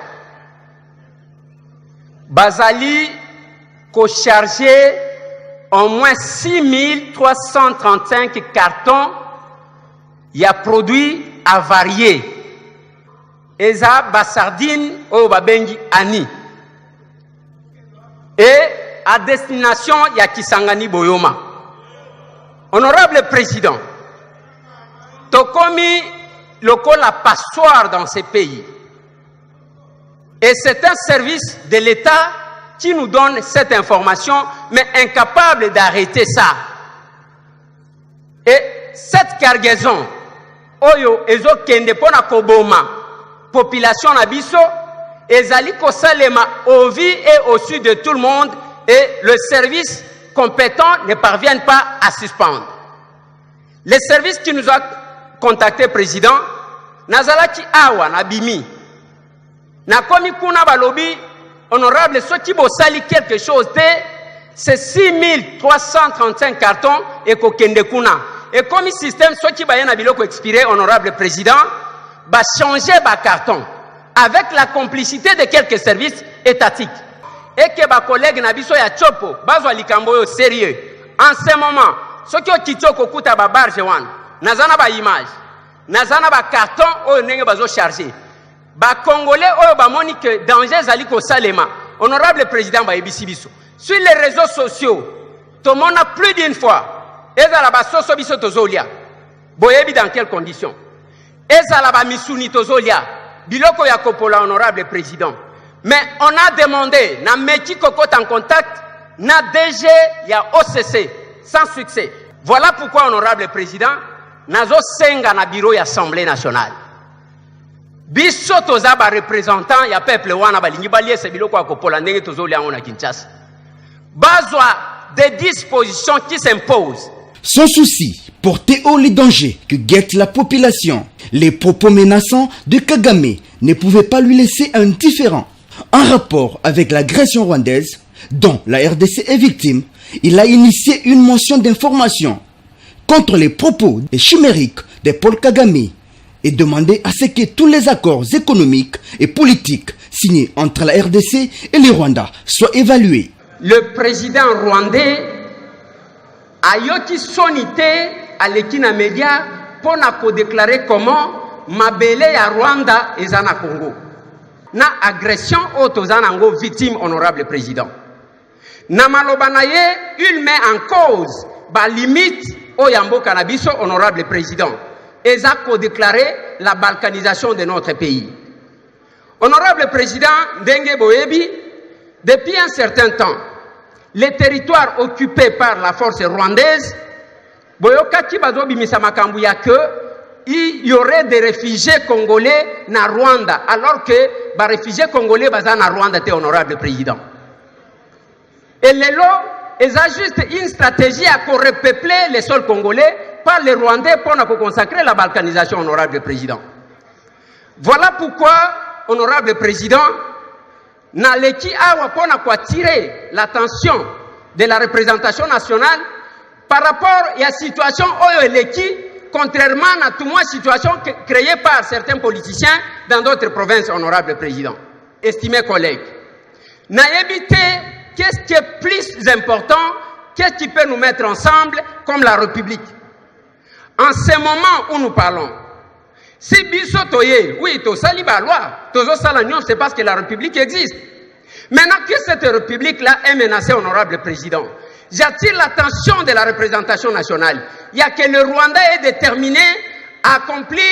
Bazali ko chargé au moins 6335 cartons. Il y a produits avariés. Eza Basardine au Babengi Ani. Et à destination, il y a Kisangani Boyoma. Honorable Président, Tokomi loko la passoire dans ces pays. Et c'est un service de l'État qui nous donne cette information, mais incapable d'arrêter ça. Et cette cargaison, Oyo ezo kende pona koboma population na biso ezali kosalema au vie et au sud de tout le monde et le service compétent ne parvient pas à suspendre. Les services qui nous ont contacté président nazalaki awa na bimi na komi kuna balobi honorable soki bosali quelque chose te c'est 6335 cartons et kokende kuna. Et comme système, ceux qui baillent na biloko expiré, honorable président, va changer ba carton avec la complicité de quelques services étatiques. Et que ba collègue nabiso ya chopo, bazo likambo yo sérieux. En ce moment, ceux qui ont quitté kokuta ba barge wan, nazana ba image, nazana ba carton o nenge bazo charger. Ba congolais o ba moni que danger zali ko salema. Honorable président ba ebisi biso. Sur les réseaux sociaux, tout le monde a plus d'une fois ezalaba soso biso tozolia boyebi dans quelles conditions ezalaba misuni tozolia biloko ya kopola honorable président mais on a demandé na meki kokota en contact na DG ya OCC sans succès. Voilà pourquoi honorable président nazo senga na bureau ya Assemblée nationale biso toza ba représentant ya peuple wana balingi baliese biloko ya kopola ndenge tozolia ngona Kinshasa bazwa des dispositions qui s'imposent. Son souci, porter haut les dangers que guette la population. Les propos menaçants de Kagame ne pouvaient pas lui laisser indifférent. En rapport avec l'agression rwandaise, dont la RDC est victime, il a initié une motion d'information contre les propos chimériques de Paul Kagame et demandé à ce que tous les accords économiques et politiques signé entre la RDC et le Rwanda soit évalué. Le président rwandais a yoki sonité à l'équina média pour déclarer comment mabele ya Rwanda et na Congo. Na agression au tozanango victime honorable président. Na malobanaye, il met en cause ba limite au yambo cannabiso honorable président. Et ça pour déclarer la balkanisation de notre pays. Honorable président Ndenge Boyebi, depuis un certain temps, les territoires occupés par la force rwandaise, Boyokaki Bazobi Misamakambuya que il y aurait des réfugiés congolais na Rwanda, alors que les réfugiés congolais sont na Rwanda, t'es honorable président. Et les lots, ils ont juste une stratégie à repeupler les sols congolais par les Rwandais pour consacrer la balkanisation, honorable président. Voilà pourquoi, honorable président, Naleki Awa pour attirer l'attention de la représentation nationale par rapport à la situation Oyeleki, contrairement à toute situation créée par certains politiciens dans d'autres provinces, honorable président. Estimés collègues, Naïbité, qu'est-ce qui est plus important, qu'est-ce qui peut nous mettre ensemble comme la République? En ce moment où nous parlons, si biso toye, oui, to sali ba loi, tozo salagnon, c'est parce que la République existe. Maintenant que cette République-là est menacée, honorable président, j'attire l'attention de la représentation nationale. Il y a que le Rwanda est déterminé à accomplir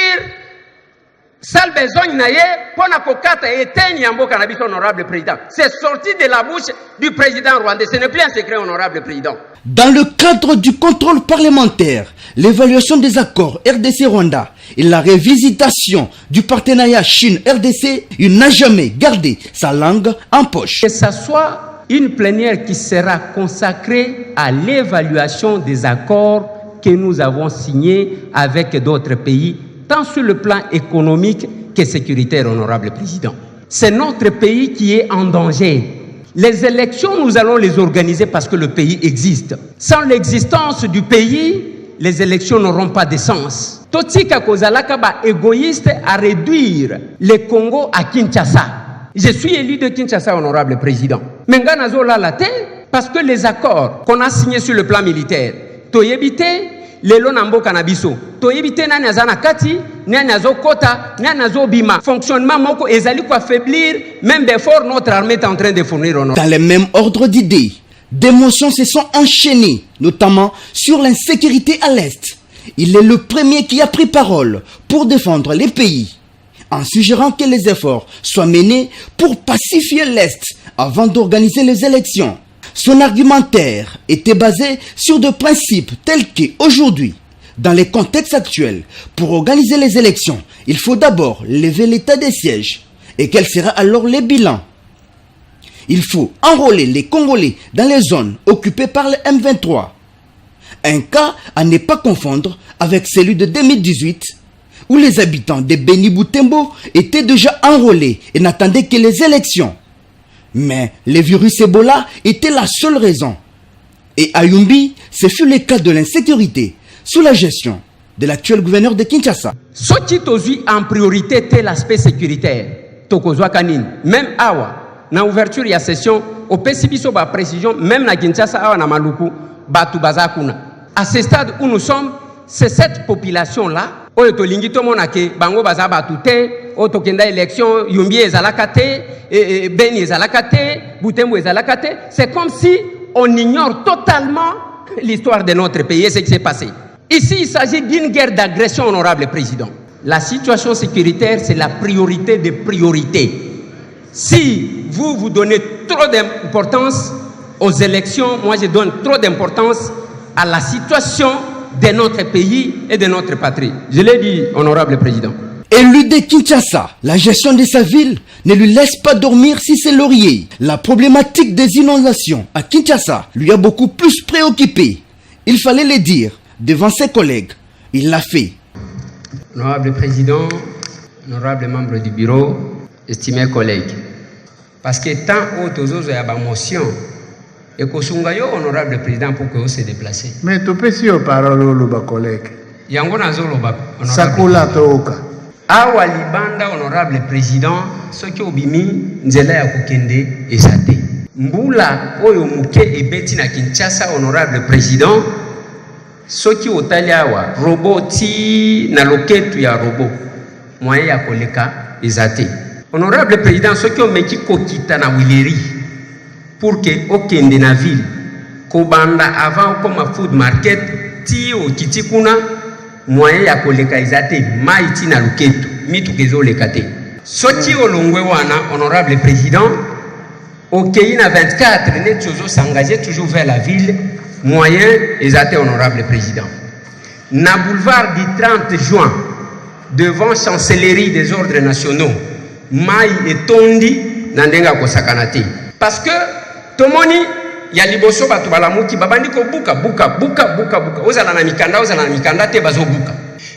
sale besoin naye pour nakokata éteindre yambo cannabis, honorable président. C'est sorti de la bouche du président rwandais. Ce n'est plus un secret, honorable président. Dans le cadre du contrôle parlementaire, l'évaluation des accords RDC-Rwanda et la révisitation du partenariat Chine-RDC, il n'a jamais gardé sa langue en poche. Que ce soit une plénière qui sera consacrée à l'évaluation des accords que nous avons signés avec d'autres pays, tant sur le plan économique que sécuritaire, honorable président. C'est notre pays qui est en danger. Les élections, nous allons les organiser parce que le pays existe. Sans l'existence du pays, les élections n'auront pas de sens. Totika Kozalaka ba égoïste à réduire le Congo à Kinshasa. Je suis élu de Kinshasa, honorable président. Mais Nganazo la parce que les accords qu'on a signés sur le plan militaire, Toyebite, lelo nambo kanabiso to yebite nani azana kati nani azokota nani azobima fonctionnement moko ezali ko affaiblir même d'effort notre armée est en train de fournir. Dans le même ordre d'idées, des motions se sont enchaînées, notamment sur l'insécurité à l'Est. Il est le premier qui a pris parole pour défendre les pays, en suggérant que les efforts soient menés pour pacifier l'Est avant d'organiser les élections. Son argumentaire était basé sur des principes tels qu'aujourd'hui, dans les contextes actuels, pour organiser les élections, il faut d'abord lever l'état des sièges. Et quel sera alors le bilan? Il faut enrôler les Congolais dans les zones occupées par le M23. Un cas à ne pas confondre avec celui de 2018, où les habitants de Beni Butembo étaient déjà enrôlés et n'attendaient que les élections. Mais le virus Ebola était la seule raison. Et à Yumbi, ce fut le cas de l'insécurité sous la gestion de l'actuel gouverneur de Kinshasa. Ce qui est en priorité était l'aspect sécuritaire. Tokozwa Kanine, même Awa, na ouverture ya session, au PCBISO ba précision, même na Kinshasa Awa na Maluku, Batu Bazakuna. À ce stade où nous sommes, c'est cette population-là, oyo tolingi to monake bango baza batute oto kenda élection Yumbi ezalaka te Beni ezalaka te Butembo ezalaka te. C'est comme si on ignore totalement l'histoire de notre pays et ce qui s'est passé. Ici, il s'agit d'une guerre d'agression, honorable président. La situation sécuritaire, c'est la priorité des priorités. Si vous donnez trop d'importance aux élections, moi je donne trop d'importance à la situation de notre pays et de notre patrie. Je l'ai dit, honorable président. Élu de Kinshasa, la gestion de sa ville ne lui laisse pas dormir si c'est laurier. La problématique des inondations à Kinshasa lui a beaucoup plus préoccupé. Il fallait le dire devant ses collègues. Il l'a fait. Honorable président, honorable membre du bureau, estimés collègues, parce que tant autres y a une motion, et que Sungayo, honorable président, pour que vous se déplacez. Mais tu peux si parole le collègue. Yango nazo loba. Sakula toka. Awa libanda honorable président soki obimi nzela ya kokende ezate. Mbula oyo muke ebeti na Kinshasa honorable président soki otali awa roboti na loketu ya robot moyen ya koleka ezate. Honorable président soki omeki kokita na wileri pour que okende na ville kobanda avant comme food market ti okiti kuna moyen ya koleka ezate maiti na loketu mitukezo lekate. Soki olongwe wana honorable président okei na 24 net ozo s'engager toujours vers la ville moyen ezate honorable président. Na boulevard du 30 juin devant chancellerie des ordres nationaux mai etondi na ndenga kosakana te parce que tomoni ya liboso batu balamuki babandi ko buka ozala na mikanda te bazo buka.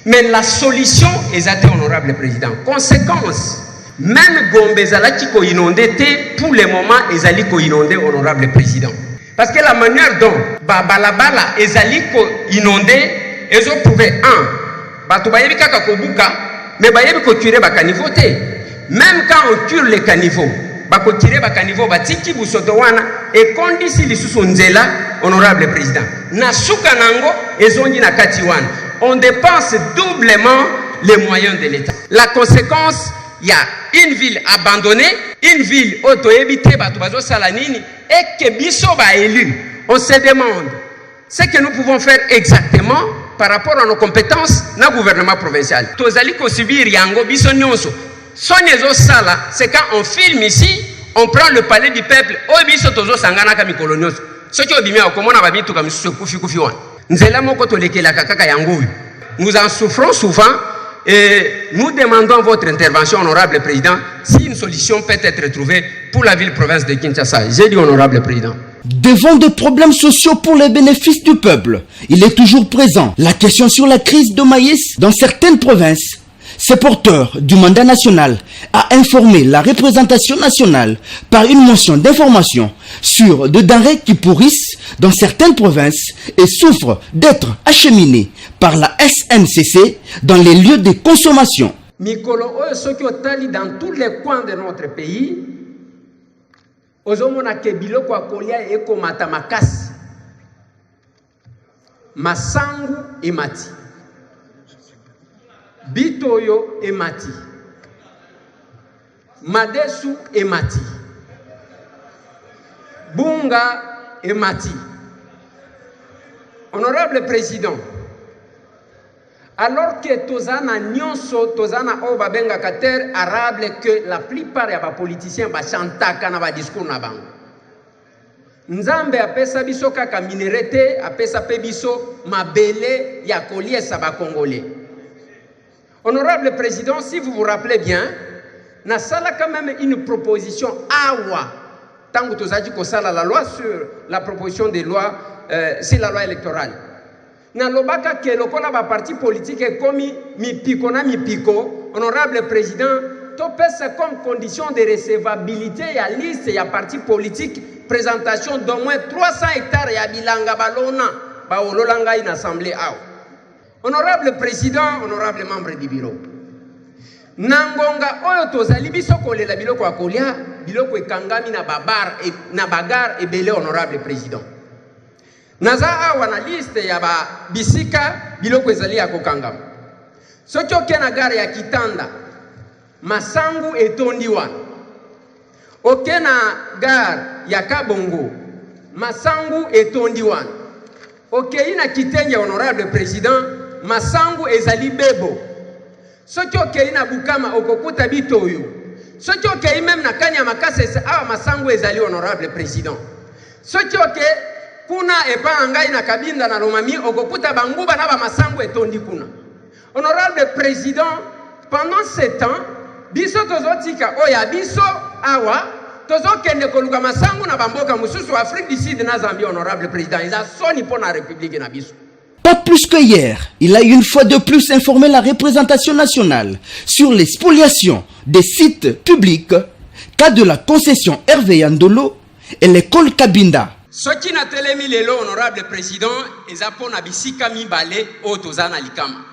Mais la solution ezate honorable président. Conséquence même Gombe ezalaki ko inondé te pour le moment ezali ko inondé honorable président. Parce que la manière dont balabala ezali ko inondé ezo prouver batu bayebi kaka ko buka mais bayebi ko tuer ba caniveau te. Même quand on cure les caniveaux, bako tirer ba caniveau batiki busoto wana et kondisi lisusu nzela honorable président. Na suka nango ezongi na kati wana. On dépense doublement les moyens de l'État. La conséquence, il y a une ville abandonnée, une ville auto-évitée, batu salanini, et que biso ba élu. On se demande ce que nous pouvons faire exactement par rapport à nos compétences na gouvernement provincial. Tozali ko subir yango biso nyonso. Sonyezo sala, c'est quand on filme ici, on prend le palais du peuple, obiso tozo sangana kami kolonios. Soki obimi akomona babitu kami kufi wan. Nzela moko tolekela kaka yango. Nous en souffrons souvent et nous demandons votre intervention honorable président si une solution peut être trouvée pour la ville-province de Kinshasa. J'ai dit honorable président. Devant des problèmes sociaux pour les bénéfices du peuple, il est toujours présent la question sur la crise de maïs dans certaines provinces. Ce porteur du mandat national a informé la représentation nationale par une motion d'information sur des denrées qui pourrissent dans certaines provinces et souffrent d'être acheminées par la SNCC dans les lieux de consommation. Mikolo oyo soki otali dans tous les coins de notre pays, ozomona ke biloko ya kolia ekomata makasi. Masangu emati. Bitoyo emati. Madesu emati. Bunga emati. Honorable président, alors que tozana nyonso tozana oba benga kater arabe que la plupart ya ba politiciens ba chantaka na ba discours na bango. Nzambe apesa biso kaka minerete, apesa pe biso mabele ya koliesa ba congolais. Honorable président, si vous vous rappelez bien, na sala quand même une proposition awa tango tozaki ko sala la loi sur la proposition de loi c'est la loi électorale. Na lobaka ke lokola ba parti politique komi mipiko na mipiko, honorable président, to pesa comme condition de recevabilité ya liste ya parti politique présentation d'au moins 300 hectares ya bilanga balona ba ololanga une assemblée awa. Honorable président, honorable membre du bureau. Nangonga oyo tozali biso kolela biloko ya kolia, biloko ekangami na babar et na bagar ebele honorable président. Naza awa na liste ya ba bisika biloko ezali ya kokangama. Soki oke na gare ya Kitanda, masangu etondi wana. Oke na gare ya Kabongo, masangu etondi wana. Oke na Kitenge honorable président, masangu ezali bebo. Soki oke na Bukama okokuta bitoyo. Soki oke même na Kanya Makase awa masangu ezali honorable président. Soki oke kuna epa ngai na Kabinda na Lomami okokuta banguba na ba masangu etondi kuna. Honorable président, pendant ce temps, biso tozotika oya biso awa tozokende koluka masangu na bamboka mususu Afrique du Sud na Zambie honorable président. Ils a soni pour la République na biso. Pas plus que hier, il a une fois de plus informé la représentation nationale sur les spoliations des sites publics, cas de la concession Hervé Yandolo et l'école Kabinda. Soki na telemi lelo honorable président, eza pona bisika mibale o tozana likama.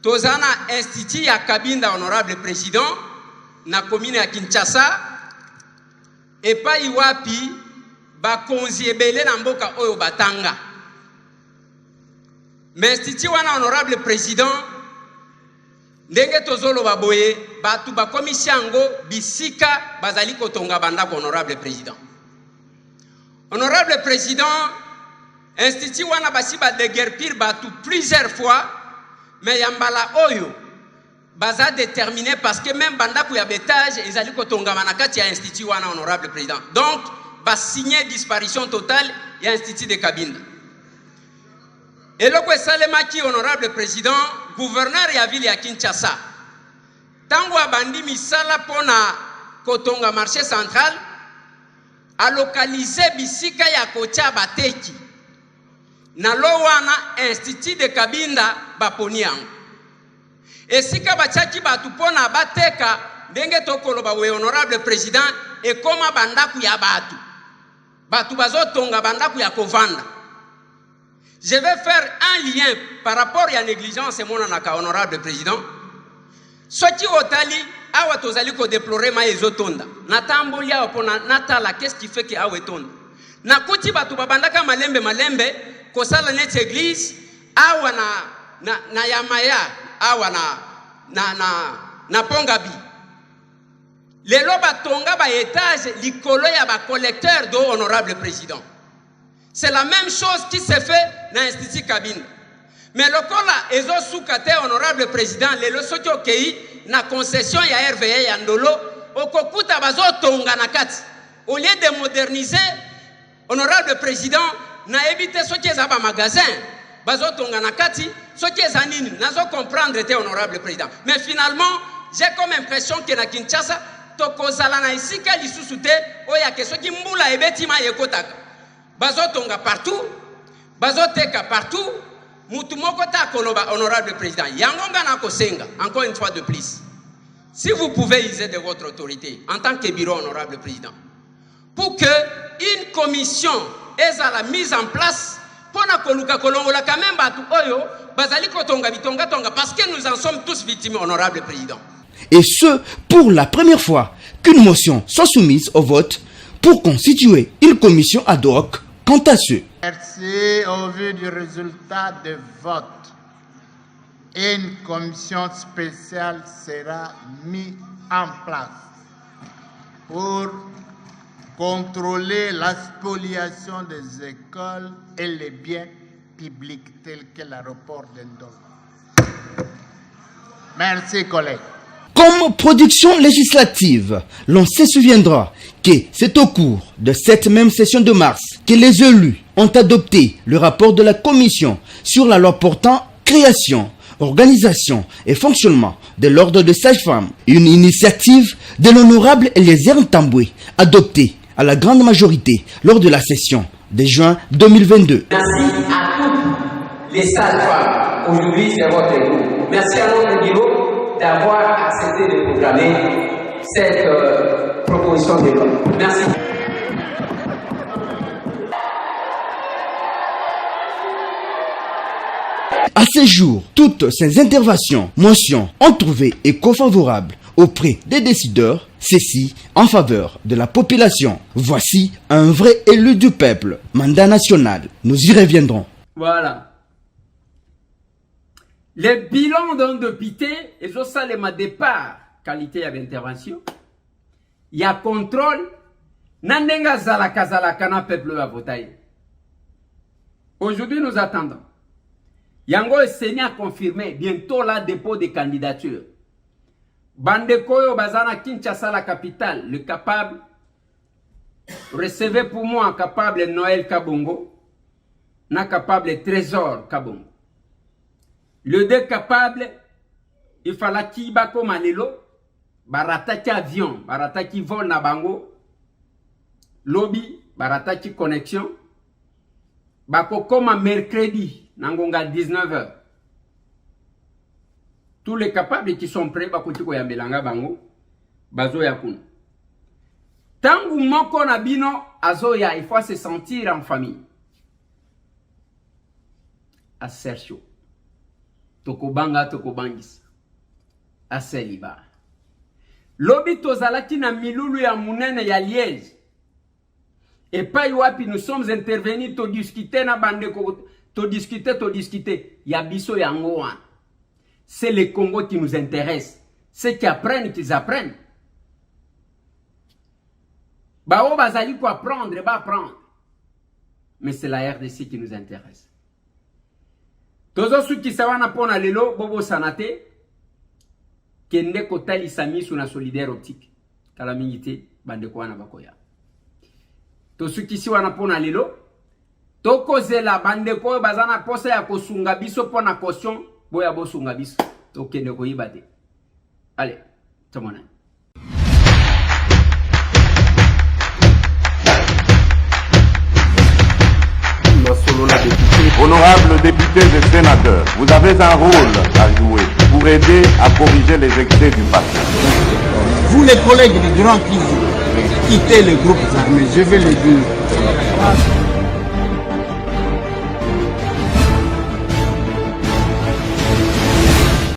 tozana institut ya Kabinda honorable président na commune ya Kinshasa epai wapi bakonzi ebele na mboka oyo batanga. Mais institut wana honorable président ndenge tozolo baboye batu bakomisi yango bisika bazali kotonga bandako honorable président. Honorable président, institut wana basi ba déguerpir batu plusieurs fois, mais yambala oyo baza déterminé parce que même bandako ya betage ezali kotonga manakati ya institut wana honorable président. Donc ba signer disparition totale ya institut de Kabinda. Et le Salemaki honorable président, gouverneur ya ville ya Kinshasa. Tango abandi misala pona kotonga marché central, a localisé bisika ya kocha bateki. Na lo wana institut de Kabinda baponi yango. Esika bachaki batu pona bateka ndenge tokoloba we honorable président et koma bandaku ya batu. Batu bazotonga bandaku ya kovanda. Je vais faire un lien par rapport à la négligence et mon honorable président. Ce qui otali awa tozali ko déplorer ma ezotonda. Natamboli awa pona natala qu'est-ce qui fait que awa etonda. Na kuti batu babandaka malembe ko sala net église awa na yamaya awa na pongabi. Lelo batonga ba étage likolo ya ba collecteur d'eau honorable président. C'est la même chose qui se fait dans l'Institut Kabinda. Mais le kola ezo soukate honorable président, les losoki okei na concession ya RVA ya Ndolo, okokuta bazo tonga na kati. Au lieu de moderniser, honorable président, na éviter ce qui est à magasin, bazo tonga na kati, ce qui est à nini, nazo comprendre te honorable président. Mais finalement, j'ai comme impression que na Kinshasa, tokozala na isika lisusu te, oya ke soki mbula ebetima yekotaka. Bazotonga partout, bazoteka partout, mutumoko ta koloba honorable président. Yangonga na kosenga, encore une fois de plus. Si vous pouvez user de votre autorité en tant que bureau honorable président, pour que une commission ait la mise en place pour na koluka kolongola quand même batu oyo bazali kotonga bitonga tonga parce que nous en sommes tous victimes honorable président. Et ce pour la première fois qu'une motion soit soumise au vote pour constituer une commission ad hoc. Quant à ceux. Merci. Au vu du résultat des votes, une commission spéciale sera mise en place pour contrôler la spoliation des écoles et les biens publics tels que l'aéroport d'Endol. Merci, collègues. Comme production législative, l'on se souviendra que c'est au cours de cette même session de mars que les élus ont adopté le rapport de la commission sur la loi portant création, organisation et fonctionnement de l'ordre de sages-femmes, une initiative de l'honorable Eliezer Ntambwe, adoptée à la grande majorité lors de la session de juin 2022. Merci à toutes les sages-femmes. Aujourd'hui, c'est votre groupe. Merci à notre bureau d'avoir accepté de programmer cette proposition de loi. Merci. À ce jour, toutes ces interventions, motions ont trouvé écho favorable auprès des décideurs, ceci en faveur de la population. Voici un vrai élu du peuple, mandat national. Nous y reviendrons. Voilà. Le bilan d'un député, et ça, le départ, qualité d'intervention, il y a contrôle, nandenga zalaka zalaka na peuple va voter. Aujourd'hui, nous attendons. Yango et Sénat a confirmé bientôt la dépôt des candidatures. Bandekoyo Bazana Kinshasa, la capitale, le capable, recevez pour moi capable Noël Kabongo, na capable Trésor Kabongo. Le deux capable, il fallait qu'il bako malelo, barataki avion, barataki vol na bango, lobby, barataki connexion, bako comme mercredi, nangonga 19h. Tous les capables qui sont prêts, bako tiko ya melanga bango, bazo ya kuno. Tangu moko na bino, azoya, il faut se sentir en famille. Assertion. tokobanga tokobangisa aseliba lobi tozalaki na milulu ya munene ya Liège et pas wapi nous sommes intervenus to discuter na bandeko to discuter ya biso yango wana. C'est le Congo qui nous intéresse. Ceux qui apprennent, qu'ils apprennent. Bao bazali pour apprendre, ba apprendre. Mais c'est la RDC qui nous intéresse. Tozo su ki sawana pona lelo bobo sanate kende kotali sami suna solidaire optique. Kala mingite bande ko wana bakoya. To su ki siwana pona lelo toko zela bande ko bazana posa ya kosunga biso pona caution boya bosunga biso to kende ko yibate. Allez, tomona. Honorables députés et sénateurs, vous avez un rôle à jouer pour aider à corriger les excès du passé. Vous les collègues du Grand qui quittez les groupes armés, je vais le dire.